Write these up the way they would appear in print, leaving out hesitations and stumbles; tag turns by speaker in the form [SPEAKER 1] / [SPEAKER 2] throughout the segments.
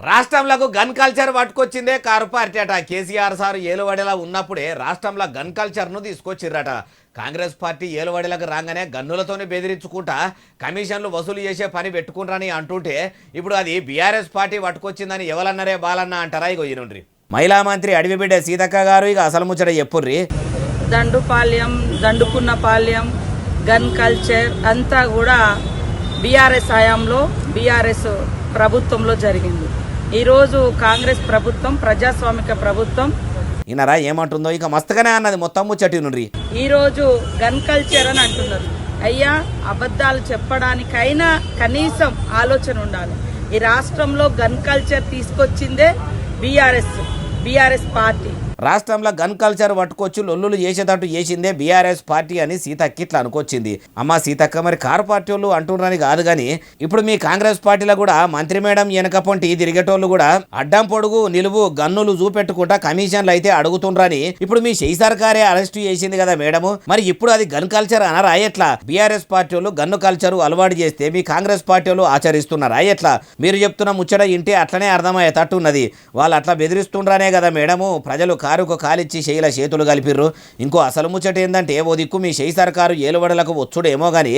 [SPEAKER 1] రాష్ట్రంలో gun culture పట్టుకొచ్చిందే car party అట. KCR sir ఏలువడిలా ఉన్నప్పుడే రాష్ట్రంలో గన్ కల్చర్ను తీసుకొచ్చిర్రట. కాంగ్రెస్ పార్టీ ఏలువడిలకు రాగానే గన్నులతోనే బెదిరించుకుంటా కమిషన్లు వసూలు చేసే పని పెట్టుకుంటారని అంటుంటే ఇప్పుడు అది బీఆర్ఎస్ పార్టీ పట్టుకొచ్చిందని ఎవరన్నారే బాలన్న అంటారా? ఇగో ఈనుండ్రి. మహిళా మంత్రి అడవిబిడ్డ సీతక్క గారు ఇక అసలు ముచ్చట చెప్పుర్రి.
[SPEAKER 2] దండుపాల్యం, దండుకున్నపాల్యం, గన్ కల్చర్ అంతా కూడా బీఆర్ఎస్ హయాంలో బీఆర్ఎస్ ప్రభుత్వంలో జరిగింది. ఈరోజు కాంగ్రెస్ ప్రభుత్వం ప్రజాస్వామిక ప్రభుత్వం
[SPEAKER 1] ఈయనరా ఏమంటుందో ఇక మస్తుగానే అన్నది మొత్తం ముచ్చటి నుండి.
[SPEAKER 2] ఈరోజు గన్ కల్చర్ అని అంటున్నారు. అయ్యా, అబద్ధాలు చెప్పడానికైనా కనీసం ఆలోచన ఉండాలి. ఈ రాష్ట్రంలో గన్ కల్చర్ తీసుకొచ్చిందే బీఆర్ఎస్ పార్టీ.
[SPEAKER 1] రాష్ట్రంలో గన్ కల్చర్ పట్టుకొచ్చి లొల్లులు చేసేటట్టు చేసిందే బీఆర్ఎస్ పార్టీ అని సీతక్క ఇట్లా అనుకొచ్చింది. అమ్మ సీతక్క, మరి కారు పార్టీ వాళ్ళు అంటున్నారని కాదు కానీ ఇప్పుడు మీ కాంగ్రెస్ పార్టీలో కూడా మంత్రి మేడం వెనకపోంటి తిరిగేటోళ్ళు కూడా అడ్డం పొడుగు నిలువు గన్నులు చూపెట్టుకుంటా కమిషన్లు అయితే అడుగుతుండ్రని ఇప్పుడు మీ షెయి సర్కారే అరెస్టు చేసింది కదా మేడము. మరి ఇప్పుడు అది గన్ కల్చర్ అనరా ఎట్లా? బీఆర్ఎస్ పార్టీ వాళ్ళు గన్ను కల్చర్ అలవాటు చేస్తే మీ కాంగ్రెస్ పార్టీ వాళ్ళు ఆచరిస్తున్నారా ఎట్లా? మీరు చెప్తున్న ముచ్చట ఇంటే అట్లనే అర్థమయ్యేటట్టు ఉన్నది. వాళ్ళు అట్లా బెదిరిస్తుండ్రనే కదా మేడము ప్రజలు కారుకు కాలిచ్చి షెయిల చేతులు కలిపిర్రు. ఇంకో అసలు ముచ్చట ఏందంటే ఓ దిక్కు మీ షెయి సర్కారు ఏలుబడులకు వచ్చుడేమో కానీ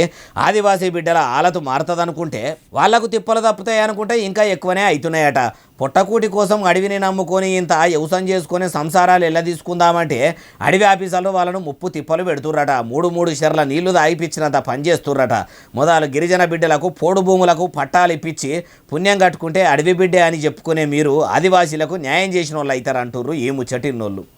[SPEAKER 1] ఆదివాసీ బిడ్డల ఆలతు మారుతుందనుకుంటే వాళ్లకు తిప్పలు తప్పుతాయి అనుకుంటే ఇంకా ఎక్కువనే అవుతున్నాయట. పొట్టకూటి కోసం అడవిని నమ్ముకొని ఇంత వ్యవసాయం చేసుకుని సంసారాలు ఎలా తీసుకుందామంటే అడవి ఆఫీసర్లు వాళ్ళను ముప్పు తిప్పలు పెడుతుర్రట. మూడు షెర్ల నీళ్లు తాగిపించినంత పనిచేస్తుర్రట. మొదలు గిరిజన బిడ్డలకు పోడు భూములకు పట్టాలు ఇప్పించి పుణ్యం కట్టుకుంటే అడవి బిడ్డే అని చెప్పుకునే మీరు ఆదివాసీలకు న్యాయం చేసిన వాళ్ళు అవుతారంటుర్రు ఈ ముచ్చటిన్నోళ్ళు.